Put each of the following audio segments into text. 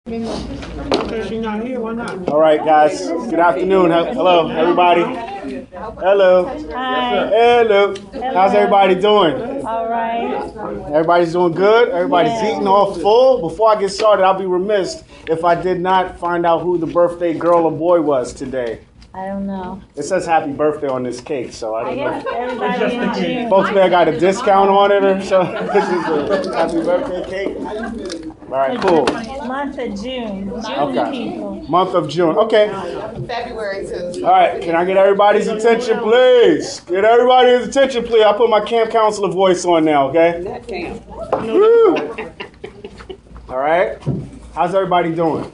She's not here. Why not? All right, guys. Good afternoon. Hello, everybody. Hello. Hi. Hello. How's everybody doing? All right. Everybody's doing good? Everybody's eating all full? Before I get started, I'll be remiss if I did not find out who the birthday girl or boy was today. I don't know. It says happy birthday on this cake, so I don't know. Everybody in June. Folks may have got a discount on it or so. This is a happy birthday cake. All right, cool. Month of June. Okay. People. Month of June. Okay. February too. All right. Can I get everybody's attention, please? Get everybody's attention, please. I'll put my camp counselor voice on now, okay? That camp. Woo. All right. How's everybody doing?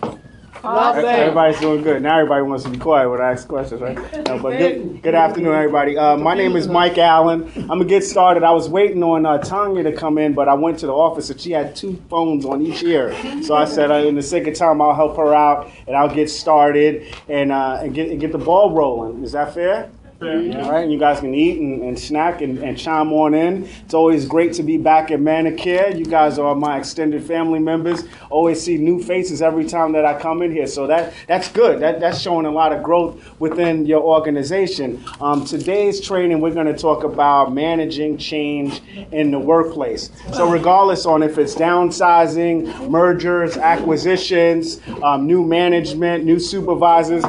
Everybody's doing good. Now everybody wants to be quiet when I ask questions, right? No, but good afternoon, everybody. My name is Mike Allen. I'm going to get started. I was waiting on Tanya to come in, but I went to the office and she had 2 phones on each ear. So I said, in the sake of time, I'll help her out and I'll get started and get the ball rolling. Is that fair? All right, and you guys can eat and snack and chime on in. It's always great to be back at Manicare. You guys are my extended family members. Always see new faces every time that I come in here, so that's good. That's showing a lot of growth within your organization. Today's training, we're going to talk about managing change in the workplace. So regardless on if it's downsizing, mergers, acquisitions, new management, new supervisors,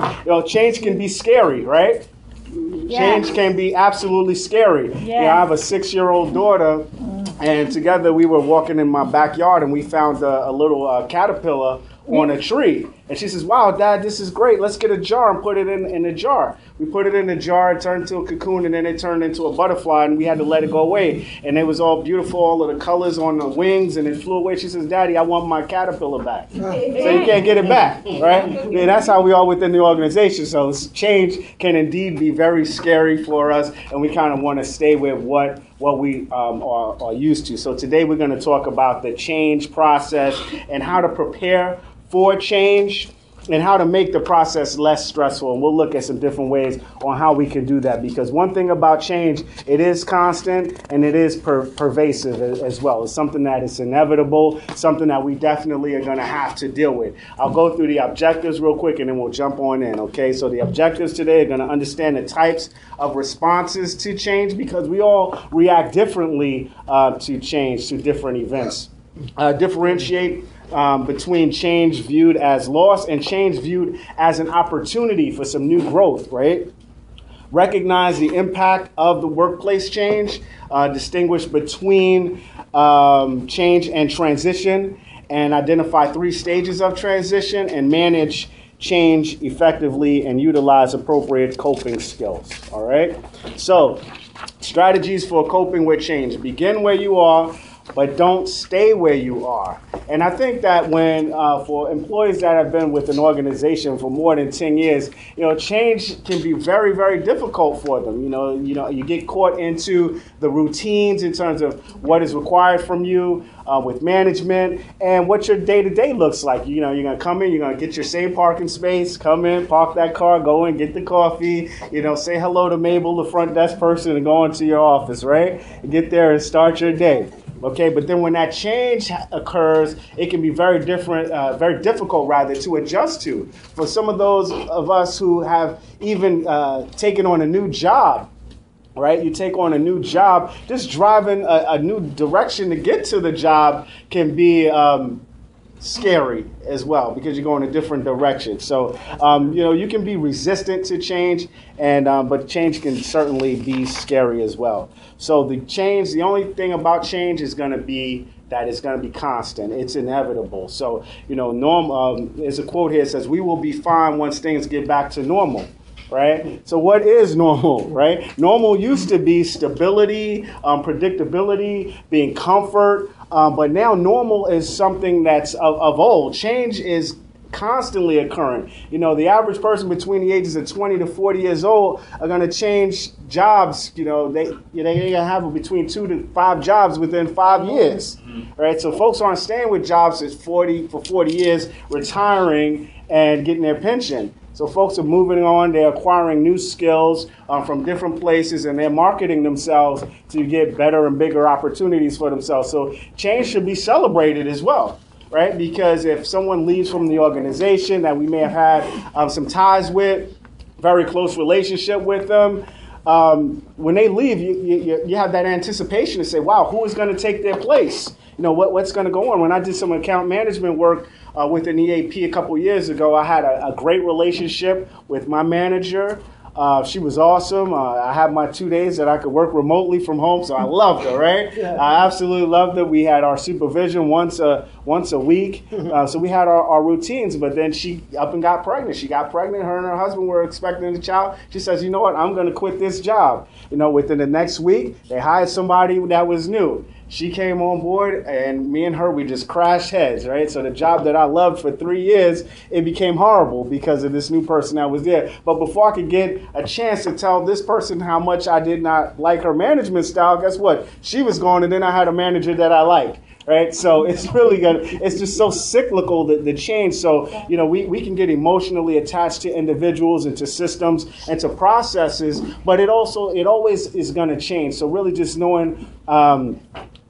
change can be scary, right? Change can be absolutely scary. Yes. I have a 6-year-old daughter, and together we were walking in my backyard, and we found a little caterpillar on a tree. And she says, "Wow, Dad, this is great. Let's get a jar and put it in a jar." We put it in the jar, it turned into a cocoon, and then it turned into a butterfly, and we had to let it go away. And it was all beautiful, all of the colors on the wings, and it flew away. She says, "Daddy, I want my caterpillar back." So you can't get it back, right? And that's how we are within the organization. So change can indeed be very scary for us, and we kind of want to stay with what we are used to. So today we're going to talk about the change process and how to prepare for change and how to make the process less stressful. And we'll look at some different ways on how we can do that, because one thing about change, it is constant and it is pervasive as well. It's something that is inevitable, something that we definitely are going to have to deal with. I'll go through the objectives real quick and then we'll jump on in, okay? So the objectives today are going to understand the types of responses to change, because we all react differently to change, to different events. Differentiate between change viewed as loss and change viewed as an opportunity for some new growth, right? Recognize the impact of the workplace change, distinguish between change and transition, and identify 3 stages of transition, and manage change effectively and utilize appropriate coping skills, all right? So, strategies for coping with change. Begin where you are, but don't stay where you are. And I think that when for employees that have been with an organization for more than 10 years, change can be very, very difficult for them. You get caught into the routines in terms of what is required from you with management and what your day-to-day looks like. You're going to come in, you're going to get your same parking space, come in, park that car, go in, get the coffee, say hello to Mabel, the front desk person, and go into your office, right? And get there and start your day. Okay, but then when that change occurs, it can be very difficult to adjust to. For some of those of us who have even taken on a new job, right? You take on a new job, just driving a new direction to get to the job can be scary as well, because you're going a different direction. So, you can be resistant to change, but change can certainly be scary as well. So the only thing about change is going to be that it's going to be constant. It's inevitable. So, there's a quote here that says, "We will be fine once things get back to normal." Right? So what is normal, right? Normal used to be stability, predictability, being comfort, but now normal is something that's of old. Change is constantly occurring. The average person between the ages of 20 to 40 years old are going to change jobs. They're going to have between 2 to 5 jobs within 5 years, right? So folks aren't staying with jobs for 40 years, retiring and getting their pension. So folks are moving on, they're acquiring new skills from different places, and they're marketing themselves to get better and bigger opportunities for themselves. So change should be celebrated as well. right? Because if someone leaves from the organization that we may have had some ties with, very close relationship with them, when they leave, you have that anticipation to say, wow, who is going to take their place? What's going to go on? When I did some account management work with an EAP a couple years ago, I had a great relationship with my manager. She was awesome. I had my 2 days that I could work remotely from home, so I loved her, right? Yeah. I absolutely loved her. We had our supervision once a week, so we had our routines, but then she up and got pregnant. She got pregnant. Her and her husband were expecting a child. She says, you know what, I'm going to quit this job. Within the next week, they hired somebody that was new. She came on board, and me and her, we just crashed heads, right? So the job that I loved for 3 years, it became horrible because of this new person that was there. But before I could get a chance to tell this person how much I did not like her management style, guess what? She was gone, and then I had a manager that I like. Right, so it's really good. It's just so cyclical, the change. So we can get emotionally attached to individuals and to systems and to processes, but it always is going to change. So really, just knowing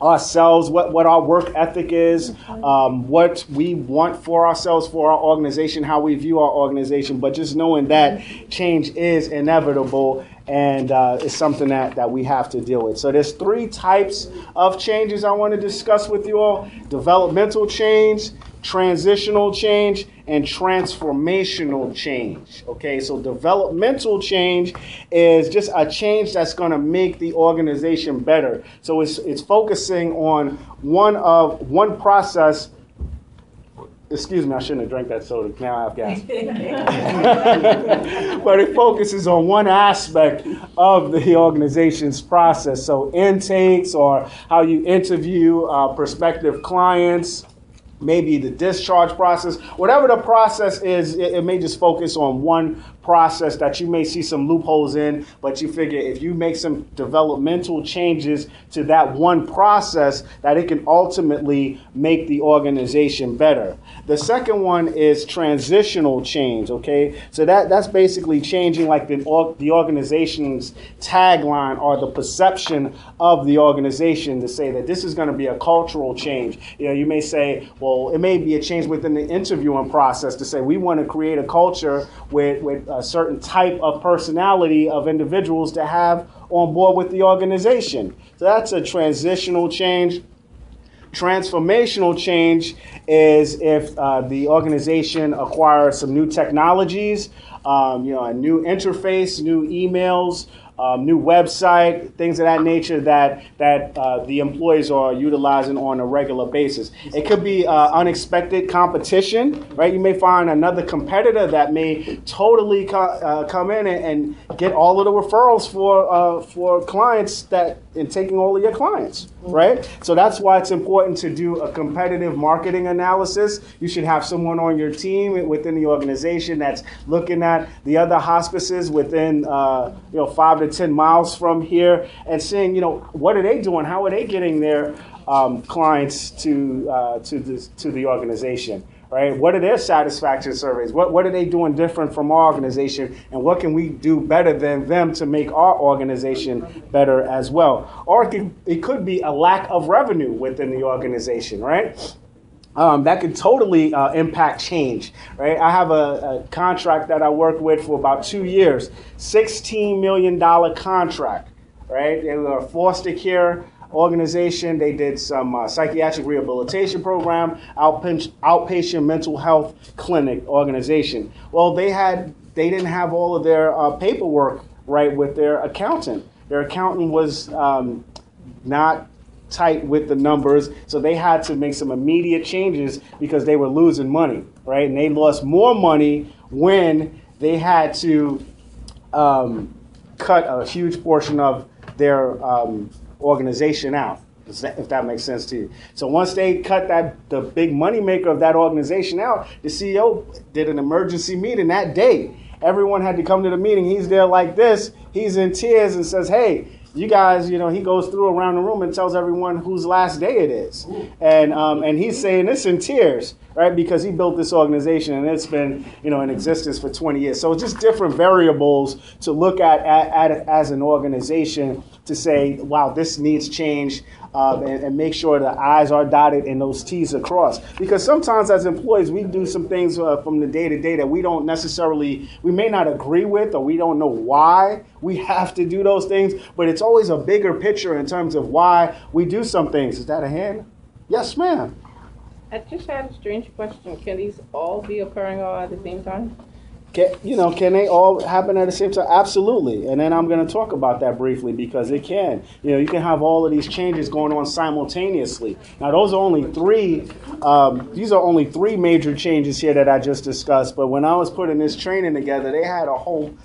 ourselves, what our work ethic is, what we want for ourselves, for our organization, how we view our organization, but just knowing that change is inevitable. And it's something that we have to deal with. So there's 3 types of changes I want to discuss with you all: developmental change, transitional change, and transformational change. Okay, so developmental change is just a change that's going to make the organization better. So it's focusing on one process. Excuse me, I shouldn't have drank that soda. Now I have gas. But it focuses on one aspect of the organization's process. So intakes, or how you interview prospective clients, maybe the discharge process, whatever the process is, it may just focus on one process that you may see some loopholes in, but you figure if you make some developmental changes to that one process, that it can ultimately make the organization better. The second one is transitional change, okay? So that's basically changing like the organization's tagline or the perception of the organization, to say that this is going to be a cultural change. You may say, well, it may be a change within the interviewing process to say we want to create a culture with a certain type of personality of individuals to have on board with the organization. So that's a transitional change. Transformational change is if the organization acquires some new technologies, a new interface, new emails, new website, things of that nature that the employees are utilizing on a regular basis. It could be unexpected competition, right? You may find another competitor that may totally come in and get all of the referrals for clients and taking all of your clients, right? So that's why it's important to do a competitive marketing analysis. You should have someone on your team within the organization that's looking at the other hospices within 5 to 10 miles from here and seeing, what are they doing? How are they getting their clients to the organization? Right? What are their satisfaction surveys? What are they doing different from our organization? And what can we do better than them to make our organization better as well? Or it could be a lack of revenue within the organization, right? That could totally impact change, right? I have a contract that I worked with for about 2 years, $16 million contract, right? They were a foster care organization. They did some psychiatric rehabilitation program, outpatient mental health clinic organization. Well, they didn't have all of their paperwork right with their accountant. Their accountant was not tight with the numbers, so they had to make some immediate changes because they were losing money, right? And they lost more money when they had to cut a huge portion of their organization out, if that makes sense to you. So once they cut the big money maker of that organization out, the CEO did an emergency meeting that day. Everyone had to come to the meeting. He's there like this. He's in tears and says, hey, you guys, he goes through around the room and tells everyone whose last day it is. And he's saying this in tears, right? Because he built this organization and it's been, in existence for 20 years. So it's just different variables to look at as an organization to say, wow, this needs change, and make sure the I's are dotted and those T's are crossed. Because sometimes as employees, we do some things from the day to day that we don't necessarily, we may not agree with, or we don't know why we have to do those things, but it's always a bigger picture in terms of why we do some things. Is that a hand? Yes, ma'am. I just had a strange question. Can these all be occurring all at the same time? Can they all happen at the same time? Absolutely. And then I'm going to talk about that briefly because it can. You can have all of these changes going on simultaneously. Now, those are only three. These are only three major changes here that I just discussed. But when I was putting this training together, they had a whole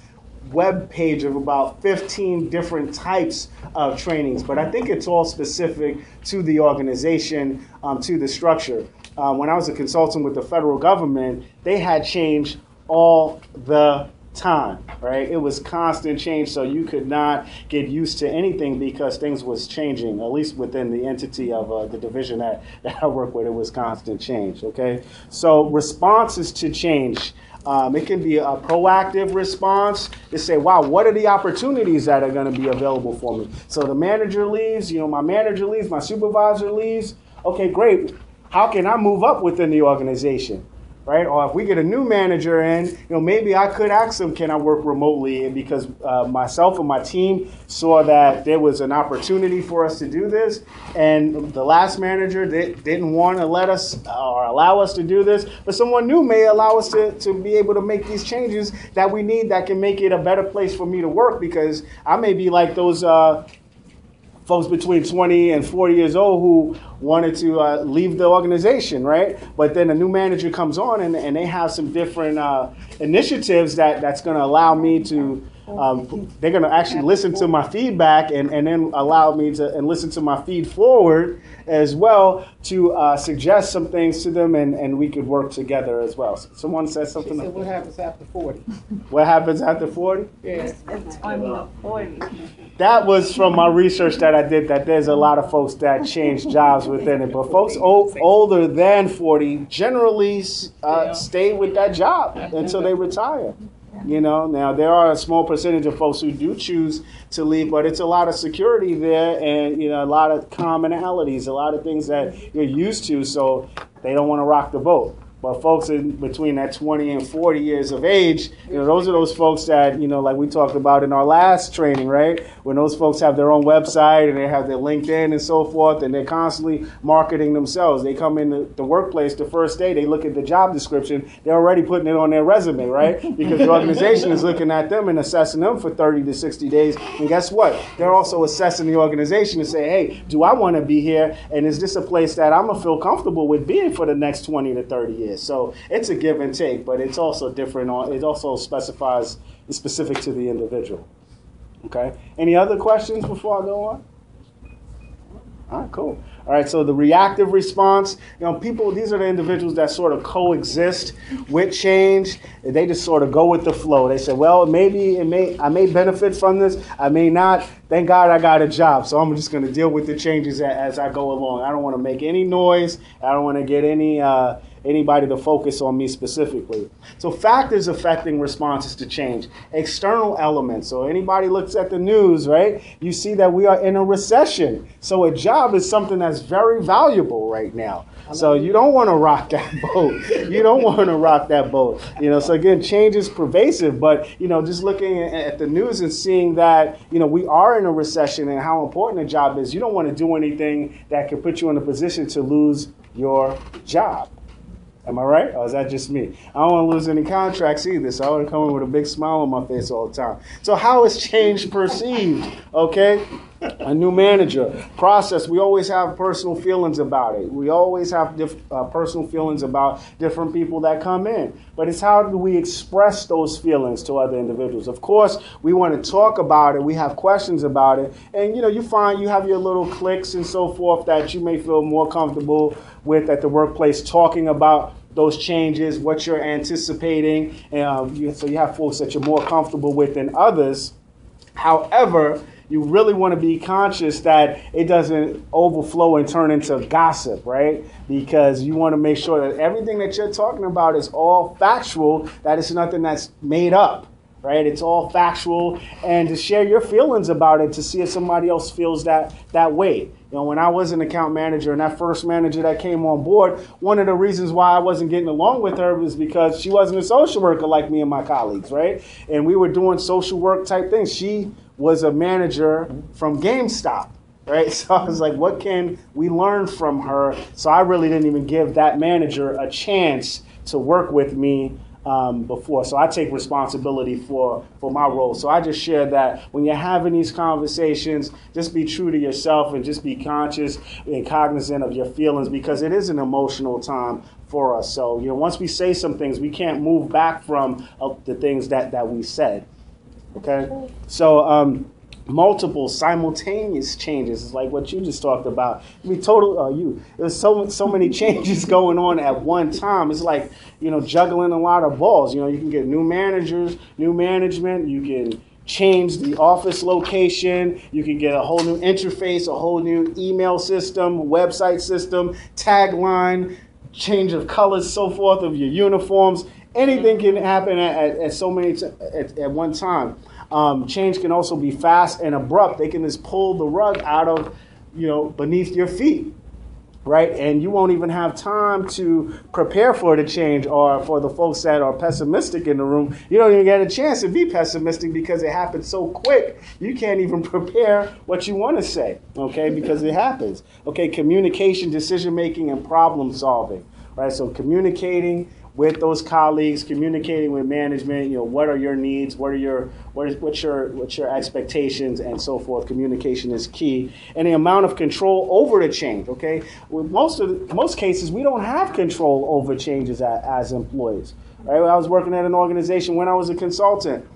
web page of about 15 different types of trainings. But I think it's all specific to the organization, to the structure. When I was a consultant with the federal government, they had change all the time, right? It was constant change, so you could not get used to anything because things was changing, at least within the entity of the division that I work with. It was constant change, okay? So responses to change. It can be a proactive response to say, wow, what are the opportunities that are going to be available for me? So the manager leaves, my manager leaves, my supervisor leaves. Okay, great. How can I move up within the organization? Right? Or if we get a new manager in, maybe I could ask them, can I work remotely? And because myself and my team saw that there was an opportunity for us to do this, and the last manager didn't want to let us or allow us to do this, but someone new may allow us to be able to make these changes that we need that can make it a better place for me to work, because I may be like those folks between 20 and 40 years old who wanted to leave the organization, right? But then a new manager comes on and they have some different initiatives that's going to allow me to, they're going to actually listen to my feedback and then allow me to and listen to my feed forward as well to suggest some things to them, and we could work together as well. So someone said something. She said, what happens after 40? What happens after 40? Yeah. It's 20 to 40. That was from my research that I did, that there's a lot of folks that change jobs within it. But folks older than 40 generally stay with that job until they retire. Now there are a small percentage of folks who do choose to leave, but it's a lot of security there and, a lot of commonalities, a lot of things that you're used to, so they don't want to rock the boat. But folks in between that 20 and 40 years of age, those are those folks that, like we talked about in our last training, right? When those folks have their own website and they have their LinkedIn and so forth, and they're constantly marketing themselves. They come in the workplace the first day, they look at the job description, they're already putting it on their resume, right? Because the organization is looking at them and assessing them for 30 to 60 days. And guess what? They're also assessing the organization and say, hey, do I want to be here? And is this a place that I'm going to feel comfortable with being for the next 20 to 30 years? So it's a give and take, but it's also different. It also specifies it's specific to the individual. Okay. Any other questions before I go on? All right, cool. All right, so the reactive response, people, these are the individuals that sort of coexist with change. They just sort of go with the flow. They say, well, I may benefit from this. I may not. Thank God I got a job, so I'm just going to deal with the changes as I go along. I don't want to make any noise. I don't want to get anybody to focus on me specifically. So factors affecting responses to change. External elements. So anybody looks at the news, right? You see that we are in a recession. So a job is something that's very valuable right now. So you don't want to rock that boat. You don't want to rock that boat. So again, change is pervasive, but, just looking at the news and seeing that, we are in a recession and how important a job is, you don't want to do anything that could put you in a position to lose your job. Am I right? Or is that just me? I don't want to lose any contracts either, so I want to come in with a big smile on my face all the time. So how is change perceived? Okay? A new manager. Process. We always have personal feelings about it. We always have personal feelings about different people that come in. But it's how do we express those feelings to other individuals? Of course, we want to talk about it. We have questions about it. And, you find you have your little cliques and so forth that you may feel more comfortable with at the workplace talking about those changes, what you're anticipating. So you have folks that you're more comfortable with than others. However, you really want to be conscious that it doesn't overflow and turn into gossip, right? Because you want to make sure that everything that you're talking about is all factual, that it's nothing that's made up, right? It's all factual, and to share your feelings about it to see if somebody else feels that way. You know, when I was an account manager and that first manager that came on board, one of the reasons why I wasn't getting along with her was because she wasn't a social worker like me and my colleagues, right? And we were doing social work type things. She was a manager from GameStop, right? So I was like, what can we learn from her? So I really didn't even give that manager a chance to work with me before. So I take responsibility for my role. So I just share that when you're having these conversations, just be true to yourself and just be conscious and cognizant of your feelings, because it is an emotional time for us. So, you know, once we say some things, we can't move back from the things that we said. Okay? So, multiple simultaneous changes is like what you just talked about. I mean, there's so many changes going on at one time. It's like, you know, juggling a lot of balls. You know, you can get new managers, new management. You can change the office location. You can get a whole new interface, a whole new email system, website system, tagline, change of colors, so forth of your uniforms. Anything can happen at so many at one time. Change can also be fast and abrupt. They can just pull the rug out of, you know, beneath your feet, right? And you won't even have time to prepare for the change. Or for the folks that are pessimistic in the room, you don't even get a chance to be pessimistic because it happens so quick. You can't even prepare what you want to say, okay, because it happens. Okay, communication, decision-making, and problem solving, right? So communicating with those colleagues, communicating with management, you know, what are your needs, what's your expectations, and so forth. Communication is key. And the amount of control over the change, okay? With most cases, we don't have control over changes as employees, right? I was working at an organization when I was a consultant.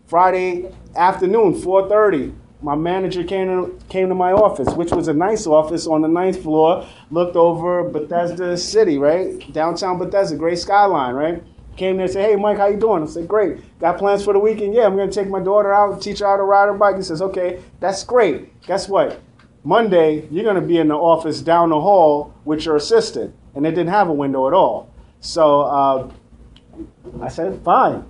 Friday afternoon, 4:30, my manager came to my office, which was a nice office on the 9th floor, looked over Bethesda City, right? Downtown Bethesda, great skyline, right? Came there and said, hey, Mike, how you doing? I said, great. Got plans for the weekend? Yeah, I'm going to take my daughter out, teach her how to ride her bike. He says, okay, that's great. Guess what? Monday, you're going to be in the office down the hall with your assistant. And they didn't have a window at all. So I said, fine.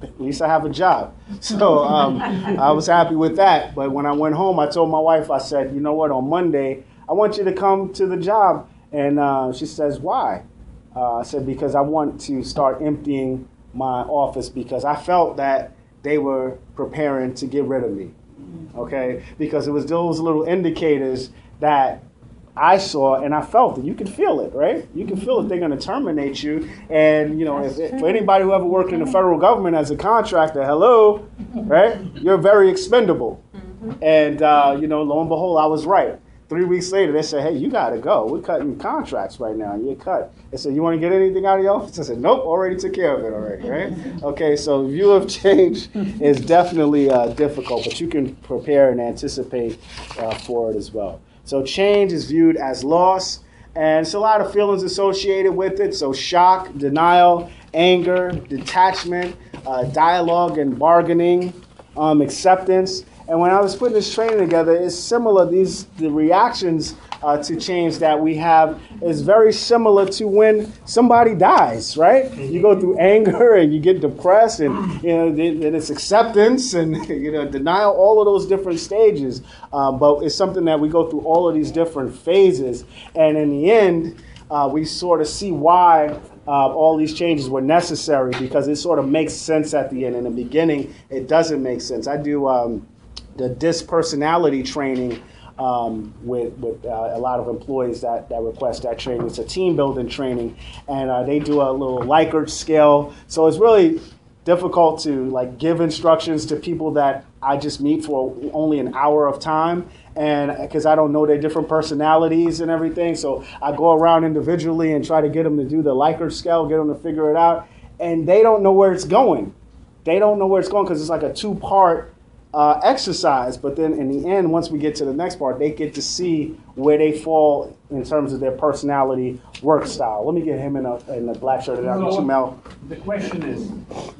At least I have a job. So I was happy with that. But when I went home, I told my wife, I said, you know what, on Monday, I want you to come to the job. And she says, why? I said, because I want to start emptying my office because I felt that they were preparing to get rid of me. Okay? Because it was those little indicators that I saw and I felt it. You can feel it, right? You can feel it. They're going to terminate you. And, you know, for anybody who ever worked in the federal government as a contractor, hello, right? You're very expendable. And, you know, lo and behold, I was right. 3 weeks later, they said, hey, you got to go. We're cutting contracts right now. You're cut. They said, you want to get anything out of your office? I said, nope, already took care of it already, right? Okay, so view of change is definitely difficult, but you can prepare and anticipate for it as well. So change is viewed as loss, and it's a lot of feelings associated with it. So shock, denial, anger, detachment, dialogue and bargaining, acceptance. And when I was putting this training together, it's similar. The reactions to change that we have is very similar to when somebody dies, right? You go through anger and you get depressed, and you know, then it's acceptance and denial, all of those different stages. But it's something that we go through all of these different phases, and in the end, we sort of see why all these changes were necessary, because it sort of makes sense at the end. In the beginning, it doesn't make sense. I do the DISC personality training with a lot of employees that request that training. It's a team building training, and they do a little Likert scale. So it's really difficult to give instructions to people that I just meet for only an hour of time, and because I don't know their different personalities and everything. So I go around individually and try to get them to do the Likert scale, get them to figure it out, and they don't know where it's going. They don't know where it's going because it's like a two-part exercise, but then in the end, once we get to the next part, they get to see where they fall in terms of their personality, work style. Let me get him in the black shirt and I'll get you, Mel. The question is,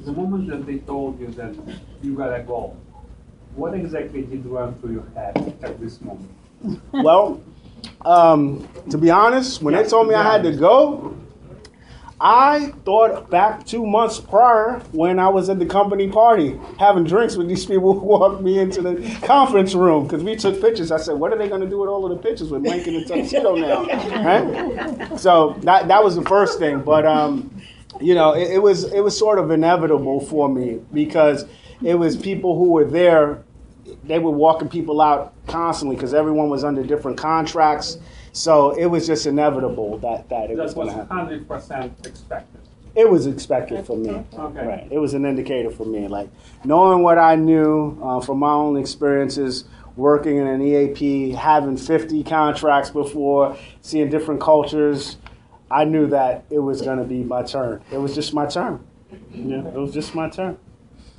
the moment that they told you that you gotta go, what exactly did run through your head at this moment? Well, to be honest, when they told me I had to go, I thought back 2 months prior when I was at the company party having drinks with these people who walked me into the conference room because we took pictures. I said, what are they going to do with all of the pictures with Mike in the tuxedo now? Right? So that was the first thing. But, it was sort of inevitable for me because it was people who were there. They were walking people out constantly because everyone was under different contracts. So it was just inevitable that it was going to happen. 100% expected. It was expected for me. Okay. Right. It was an indicator for me. Like knowing what I knew from my own experiences working in an EAP, having 50 contracts before, seeing different cultures, I knew that it was going to be my turn. It was just my turn. Yeah, it was just my turn.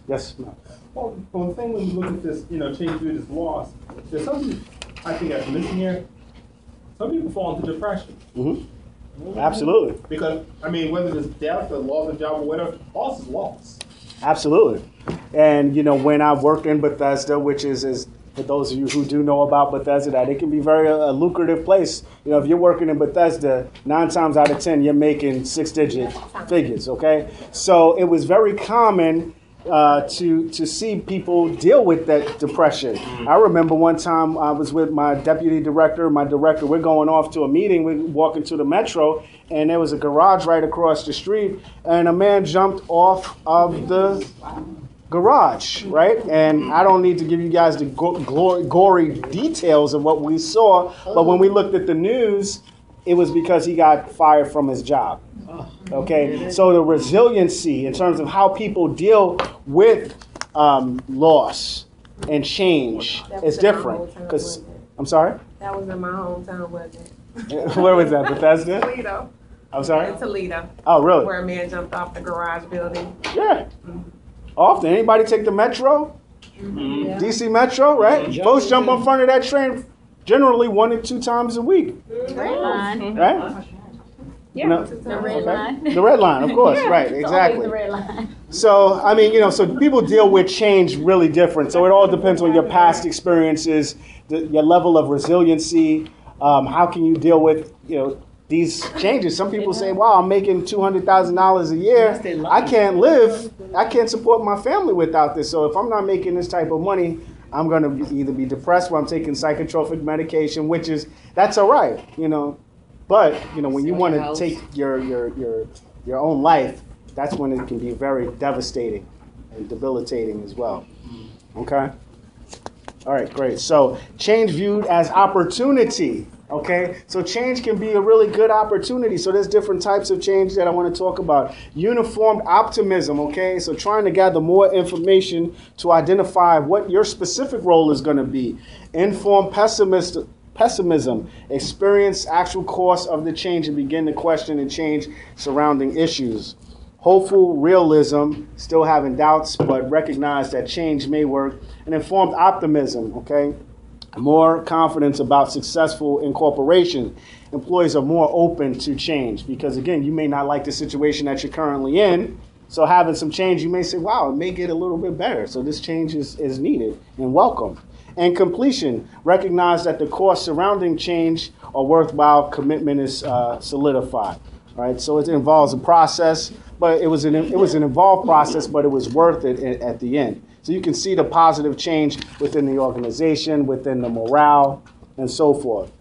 Yes, ma'am. Well, the thing when you look at this, change due to this loss, there's something I think that's missing here. Some people fall into depression. Mm-hmm. Absolutely. Because, whether it's death or loss of job or whatever, loss is loss. Absolutely. And, when I worked in Bethesda, which is for those of you who do know about Bethesda, that it can be very a lucrative place. If you're working in Bethesda, 9 times out of 10, you're making 6-digit figures, okay? So it was very common to see people deal with that depression. I remember one time I was with my deputy director, my director. We're going off to a meeting. We're walking to the metro, and there was a garage right across the street, and a man jumped off of the garage, right? And I don't need to give you guys the gory details of what we saw, but when we looked at the news, it was because he got fired from his job. Okay, so the resiliency in terms of how people deal with loss and change is different. Because I'm sorry. That was in my hometown, wasn't it? Where was that? Bethesda? Toledo. I'm sorry. In Toledo. Oh, really? Where a man jumped off the garage building. Yeah. Often. Anybody take the metro? Yeah. DC Metro, right? Folks jump in front of that train generally 1 to 2 times a week. Red line. Right? Yeah. The red line. The red line, of course, right, It's always exactly. the red line. So, so people deal with change really different. So it all depends on your past experiences, your level of resiliency, how can you deal with, these changes. Some people say, wow, I'm making $200,000 a year. I can't support my family without this. So if I'm not making this type of money, I'm going to either be depressed or I'm taking psychotropic medication, that's all right, But, when you want to take your own life, that's when it can be very devastating and debilitating as well. Okay? All right, great. So change viewed as opportunity. Okay, so change can be a really good opportunity. So there's different types of change that I want to talk about. Uniformed optimism, okay? So trying to gather more information to identify what your specific role is going to be. Informed pessimism, experience actual cost of the change and begin to question and change surrounding issues. Hopeful realism, still having doubts, but recognize that change may work. And informed optimism, okay? More confidence about successful incorporation. Employees are more open to change because, again, you may not like the situation that you're currently in. So having some change, you may say, wow, it may get a little bit better. So this change is needed and welcome. And completion, recognize that the costs surrounding change are worthwhile. Commitment is solidified. Right? So it involves a process, but it was an involved process, but it was worth it at the end. So you can see the positive change within the organization, within the morale, and so forth.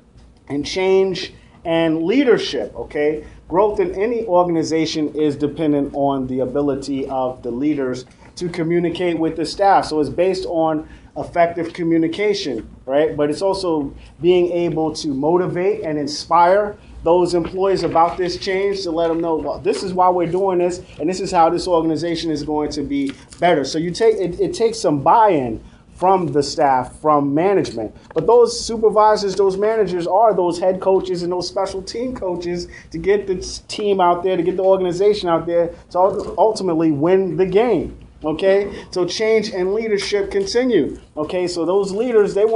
And change and leadership, okay? Growth in any organization is dependent on the ability of the leaders to communicate with the staff. So it's based on effective communication, right? But it's also being able to motivate and inspire those employees about this change to let them know, well, this is why we're doing this, and this is how this organization is going to be better. So it takes some buy-in from the staff, from management. But those supervisors, those managers are those head coaches and those special team coaches to get the team out there, to get the organization out there to ultimately win the game. Okay, so change and leadership continue. Okay, so those leaders, they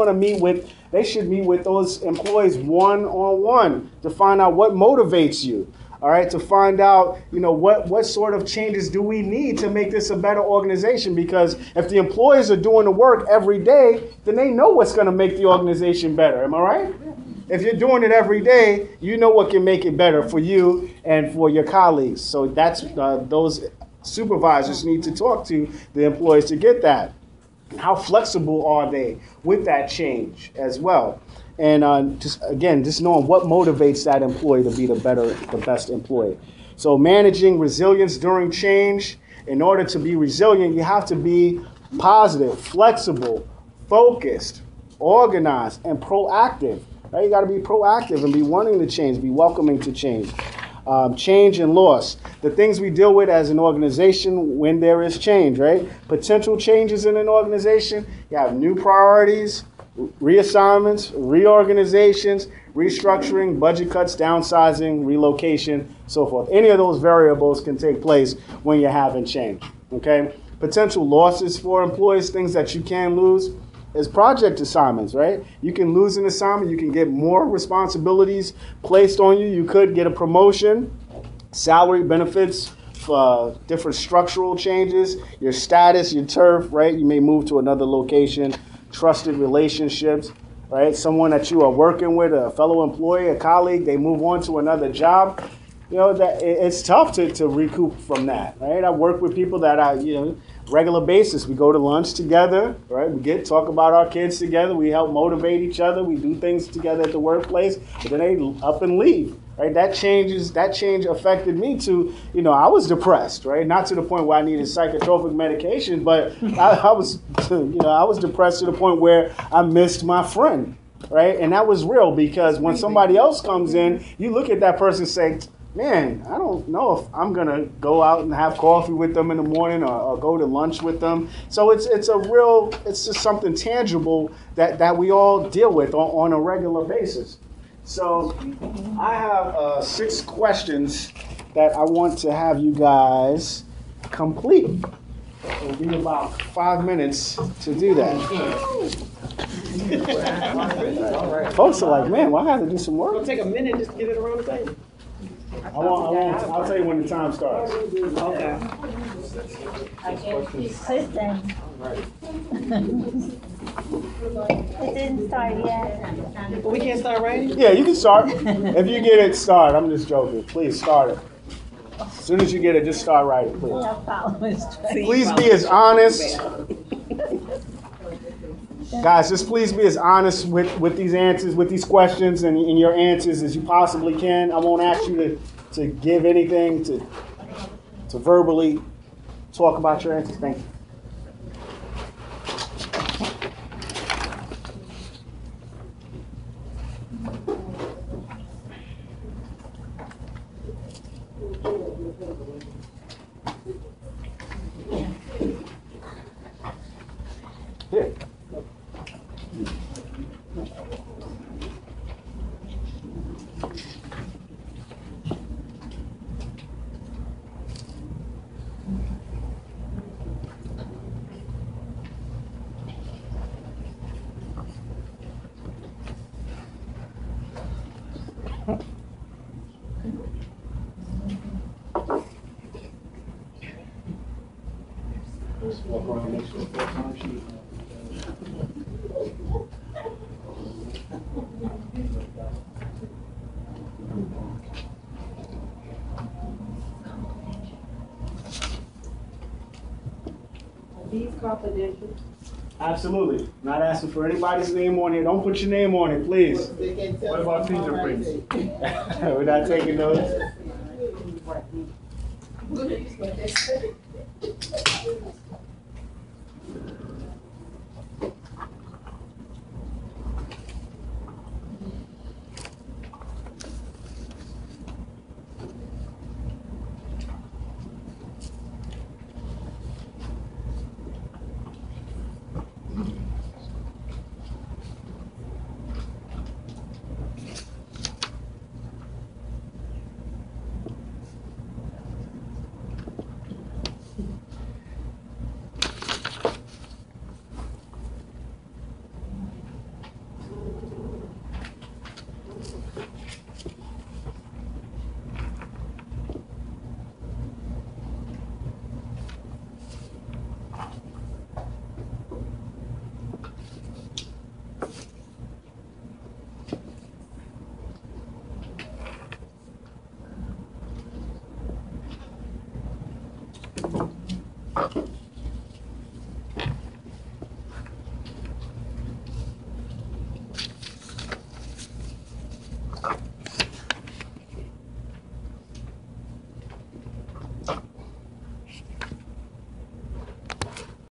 should meet with those employees one-on-one to find out what motivates you. All right, to find out, what sort of changes do we need to make this a better organization? Because if the employees are doing the work every day, then they know what's going to make the organization better. Am I right? if you're doing it every day, you know what can make it better for you and for your colleagues. So that's those supervisors need to talk to the employees to get that. How flexible are they with that change as well? And just knowing what motivates that employee to be the best employee. So managing resilience during change. In order to be resilient, you have to be positive, flexible, focused, organized, and proactive. Right? You got to be proactive and be wanting to change, be welcoming to change. Change and loss. The things we deal with as an organization when there is change, right? Potential changes in an organization. You have new priorities, reassignments, reorganizations, restructuring, budget cuts, downsizing, relocation, so forth. Any of those variables can take place when you're having change, okay? Potential losses for employees, things that you can lose, is project assignments, right? You can lose an assignment, you can get more responsibilities placed on you, you could get a promotion, salary, benefits, different structural changes, your status, your turf, right? You may move to another location, trusted relationships, right? Someone that you are working with, a fellow employee, a colleague, they move on to another job. You know, that it's tough to recoup from that, right? I work with people that I, regular basis. We go to lunch together, right? We talk about our kids together. We help motivate each other. We do things together at the workplace. But then they up and leave, right? That change affected me too. I was depressed, right? Not to the point where I needed psychotropic medication, but I was depressed to the point where I missed my friend, right? And that was real because when somebody else comes in, you look at that person and say, man, I don't know if I'm going to go out and have coffee with them in the morning or go to lunch with them. So it's just something tangible that we all deal with on a regular basis. So I have 6 questions that I want to have you guys complete. It'll be about 5 minutes to do that. Folks are like, man, well, I have to do some work. It'll take a minute just to get it around the table. I'll tell you when the time starts. Okay. Kristen. It didn't start yet. But we can't start writing? Yeah, you can start. If you get it, start. I'm just joking. Please start it. As soon as you get it, just start writing, please. Our followers. Please be as honest. Guys, just please be as honest with these answers, with these questions and your answers as you possibly can. I won't ask you to give anything, to verbally talk about your answers. Thank you. Here. Just walk around and make sure it's full time sheet. These confidential. Absolutely. Not asking for anybody's name on here. Don't put your name on it, please. What about fingerprints? We're not taking those. Bye.